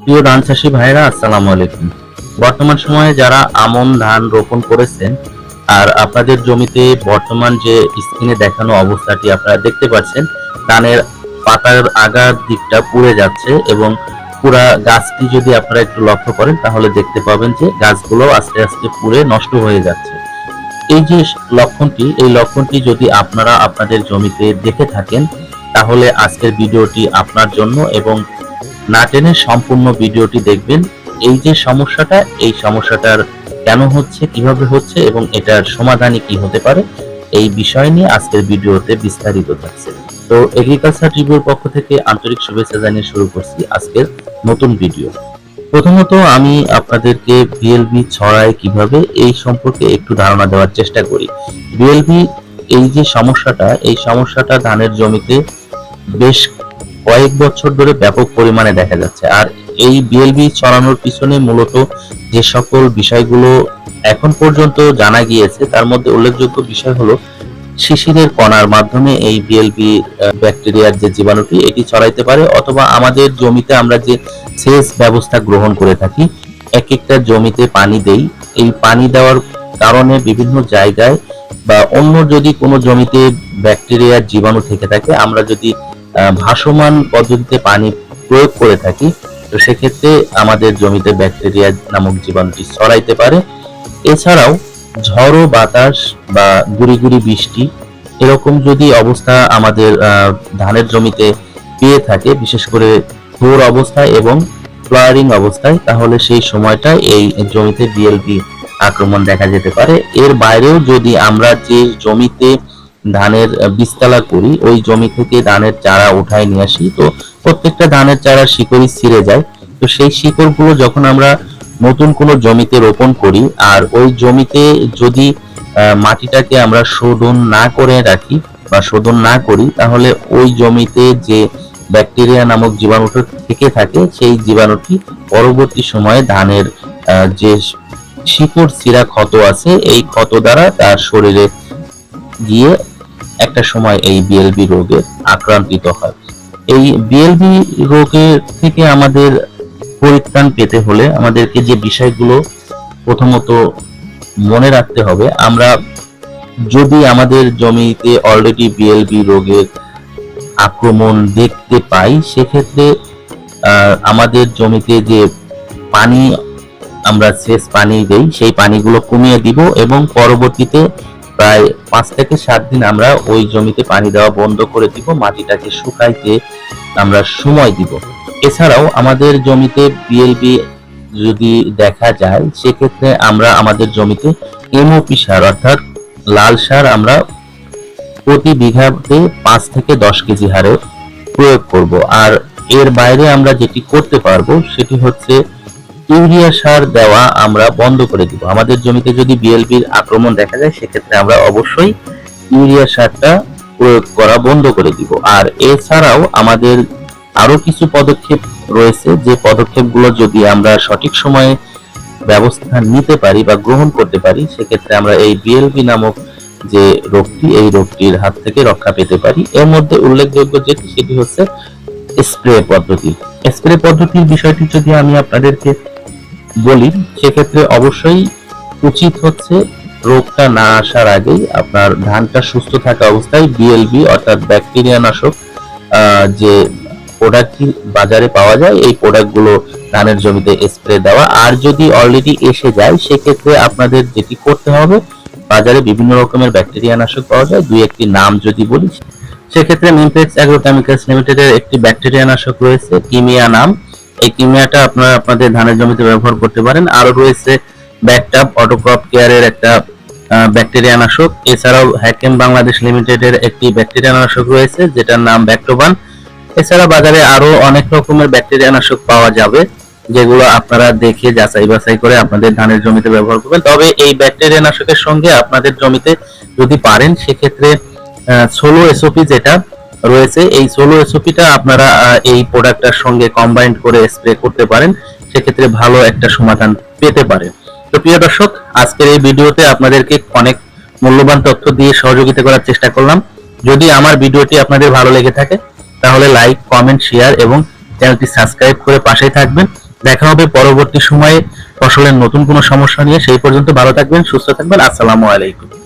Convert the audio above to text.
প্রিয় ধান চাষী ভাইরা, আসসালামু আলাইকুম। বর্তমান সময়ে যারা আমন ধান রোপণ করেছেন আর আপনাদের জমিতে বর্তমান যে স্ক্রিনে দেখানো অবস্থাটি আপনারা দেখতে পাচ্ছেন, ধানের পাতার আগার দিকটা পুড়ে যাচ্ছে এবং পুরা গাছটি যদি আপনারা একটু লক্ষ্য করেন তাহলে দেখতে পাবেন যে গাছগুলো আস্তে আস্তে পুড়ে নষ্ট হয়ে যাচ্ছে। এই যে লক্ষণটি, এই লক্ষণটি যদি আপনারা আপনাদের জমিতে দেখে থাকেন তাহলে আজকের ভিডিওটি আপনার জন্য, এবং না টেনে সম্পূর্ণ ভিডিওটি দেখবেন। এই যে সমস্যাটা, এই সমস্যাটার কেন হচ্ছে, কিভাবে হচ্ছে এবং এটার সমাধানই কি হতে পারে, এই বিষয় নিয়ে আজকের ভিডিওতে বিস্তারিত থাকছে। তো এগ্রিকালচার টিভির পক্ষ থেকে আন্তরিক শুভেচ্ছা জানিয়ে শুরু করছি আজকের নতুন ভিডিও। প্রথমত আমি আপনাদেরকে বিএলবি ছড়ায় কিভাবে এই সম্পর্কে একটু ধারণা দেওয়ার চেষ্টা করি। বিএলবি এই যে সমস্যাটা, এই সমস্যাটা ধানের জমিতে বেশ কয়েক বছর ধরে ব্যাপক পরিমাণে দেখা যাচ্ছে। আর এই বিএলবি ছড়ানোর পিছনে মূলত যে সকল বিষয়গুলো এখন পর্যন্ত জানা গিয়েছে তার মধ্যে উল্লেখযোগ্য বিষয় হলো শিশিরের কণার মাধ্যমে এই বিএলবি ব্যাকটেরিয়ার যে জীবাণুটি এটি ছড়াইতে পারে, অথবা আমাদের জমিতে আমরা যে সেচ ব্যবস্থা গ্রহণ করে থাকি, এক একটা জমিতে পানি দেই, এই পানি দেওয়ার কারণে বিভিন্ন জায়গায় বা অন্য যদি কোনো জমিতে ব্যাকটেরিয়ার জীবাণু থেকে থাকে, আমরা যদি ভাসমান পদ্ধতিতে পানি প্রয়োগ করে থাকি, তো সেক্ষেত্রে আমাদের জমিতে ব্যাকটেরিয়া নামক জীবাণুটি ছড়াইতে পারে। এছাড়াও ঝড়ো বাতাস বা গুড়ি গুড়ি বৃষ্টি এরকম যদি অবস্থা আমাদের ধানের জমিতে পেয়ে থাকে, বিশেষ করে থোর অবস্থায় এবং ফ্লাওয়ারিং অবস্থায়, তাহলে সেই সময়টায় এই জমিতে বিএলবি আক্রমণ দেখা যেতে পারে। এর বাইরেও যদি আমরা যে জমিতে ধানের বীজতলা করি, ওই জমি থেকে ধানের চারা উঠায় নিয়ে আসি, তো প্রত্যেকটা ধানের চারা শিকড়ই ছিঁড়ে যায়। তো সেই শিকড়গুলো যখন আমরা নতুন কোনো জমিতে রোপণ করি আর ওই জমিতে যদি মাটিটাকে আমরা শোধন না করে রাখি বা শোধন না করি, তাহলে ওই জমিতে যে ব্যাকটেরিয়া নামক জীবাণুটা থেকে থাকে, সেই জীবাণুটি পরবর্তী সময়ে ধানের যে শিকড় ছিঁড়া ক্ষত আছে, এই ক্ষত দ্বারা তার শরীরে গিয়ে একটা সময় এই বিএলবি রোগে আক্রান্তিত হয়। এই বিএলবি রোগের থেকে আমাদের পরিত্রাণ পেতে হলে আমাদেরকে যে বিষয়গুলো প্রথমত মনে রাখতে হবে, আমরা যদি আমাদের জমিতে অলরেডি বিএলবি রোগের আক্রমণ দেখতে পাই, সেক্ষেত্রে আমাদের জমিতে যে পানি আমরা সেচ পানি দেই, সেই পানিগুলো কমিয়ে দিব এবং পরবর্তীতে প্রায় 5 থেকে 7 দিন আমরা ওই জমিতে পানি দেওয়া বন্ধ করে দিব, মাটিটাকে শুকাইতে আমরা সময় দিব। এছাড়াও আমাদের জমিতে বিএলবি যদি দেখা যায়, সেক্ষেত্রে আমরা আমাদের জমিতে এমওপি সার অর্থাৎ লাল সার আমরা প্রতি বিঘাতে 5 থেকে 10 কেজি হারে প্রয়োগ করব। আর এর বাইরে আমরা যেটি করতে পারবো সেটি হচ্ছে ইউরিয়া সার দেওয়া আমরা বন্ধ করে দিব। আমাদের জমিতে যদি বিএলবির আক্রমণ দেখা যায়, সেক্ষেত্রে আমরা অবশ্যই ইউরিয়া সারটা প্রয়োগ করা বন্ধ করে দিব। আর এছাড়াও আমাদের আরো কিছু পদক্ষেপ রয়েছে, যে পদক্ষেপগুলো যদি আমরা সঠিক সময়ে ব্যবস্থা নিতে পারি বা গ্রহণ করতে পারি, সেক্ষেত্রে আমরা এই বিএলবি নামক যে রোগটি, এই রোগটির হাত থেকে রক্ষা পেতে পারি। এর মধ্যে উল্লেখযোগ্য যেটি, সেটি হচ্ছে স্প্রে পদ্ধতি। স্প্রে পদ্ধতির বিষয়টি যদি আমি আপনাদেরকে বলি, সেক্ষেত্রে অবশ্যই উচিত হচ্ছে রোগটা না আসার আগেই আপনার ধানটা সুস্থ থাকা অবস্থায় বিএলবি অর্থাৎ ব্যাকটেরিয়া নাশক যে প্রোডাক্টটি বাজারে পাওয়া যায়, এই প্রোডাক্টগুলো ধানের জমিতে স্প্রে দেওয়া। আর যদি অলরেডি এসে যায়, সেক্ষেত্রে আপনাদের যেটি করতে হবে, বাজারে বিভিন্ন রকমের ব্যাকটেরিয়া নাশক পাওয়া যায়, দুই একটি নাম যদি বলি, সেক্ষেত্রে মিমপেক্স অ্যাগ্রোকেমিক্যালস লিমিটেডের একটি ব্যাকটেরিয়া নাশক রয়েছে কিমিয়া নাম, এই কিমিয়াটা আপনারা আপনাদের ধানের জমিতে ব্যবহার করতে পারেন। আরো রয়েছে ব্যাকটাপ অটোক্রপ কেয়ারের একটা ব্যাকটেরিয়া নাশক। এছাড়াও হ্যাকেম বাংলাদেশ লিমিটেডের একটি ব্যাকটেরিয়া নাশক রয়েছে যেটার নাম ব্যাক্টোবান। এছাড়া বাজারে আরো অনেক রকমের ব্যাকটেরিয়া নাশক পাওয়া যাবে, যেগুলো আপনারা দেখে যাচাই বাছাই করে আপনাদের ধানের জমিতে ব্যবহার করবেন। তবে এই ব্যাকটেরিয়া নাশকের সঙ্গে আপনাদের জমিতে যদি পারেন, সেক্ষেত্রে সোলো এসওপি যেটা রয়েছে, এই সোলো এসওপিটা আপনারা এই প্রোডাক্টটার সঙ্গে কম্বাইন্ড করে স্প্রে করতে পারেন, সেক্ষেত্রে ভালো একটা সমাধান পেতে পারেন। তো প্রিয় দর্শক, আজকের এই ভিডিওতে আপনাদেরকে অনেক মূল্যবান তথ্য দিয়ে সহযোগিতা করার চেষ্টা করলাম। যদি আমার ভিডিওটি আপনাদের ভালো লেগে থাকে, তাহলে লাইক, কমেন্ট, শেয়ার এবং চ্যানেলটি সাবস্ক্রাইব করে পাশেই থাকবেন, দেখা হবে পরবর্তী সময়ে ফসলের নতুন কোনো সমস্যা নিয়ে। সেই পর্যন্ত ভালো থাকবেন, সুস্থ থাকবেন। আসসালামু আলাইকুম।